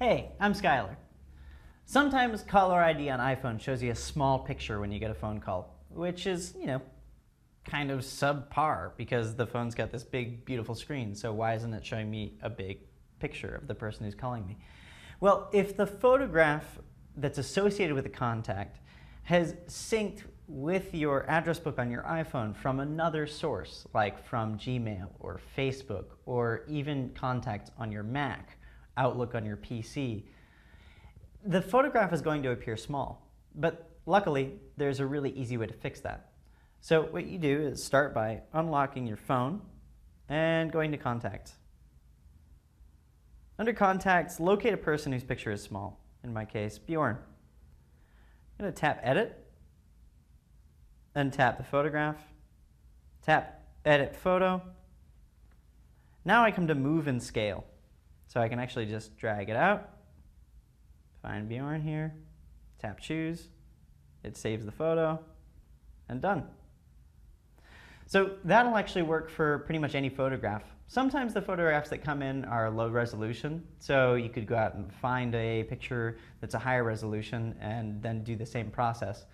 Hey, I'm Skylar. Sometimes caller ID on iPhone shows you a small picture when you get a phone call, which is, kind of subpar because the phone's got this big, beautiful screen, so why isn't it showing me a big picture of the person who's calling me? Well, if the photograph that's associated with the contact has synced with your address book on your iPhone from another source, like from Gmail or Facebook or even contacts on your Mac, Outlook on your PC, the photograph is going to appear small. But luckily, there's a really easy way to fix that. So what you do is start by unlocking your phone and going to Contacts. Under Contacts, locate a person whose picture is small. In my case, Bjorn. I'm going to tap Edit, then tap the photograph, tap Edit Photo. Now I come to Move and Scale. So I can actually just drag it out, find Bjorn here, tap Choose, it saves the photo, and done. So that'll actually work for pretty much any photograph. Sometimes the photographs that come in are low resolution, so you could go out and find a picture that's a higher resolution and then do the same process.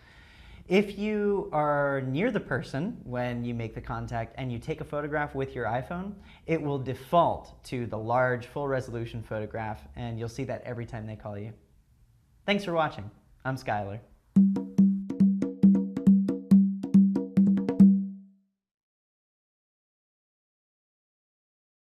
If you are near the person when you make the contact and you take a photograph with your iPhone, it will default to the large full resolution photograph, and you'll see that every time they call you. Thanks for watching. I'm Skylar.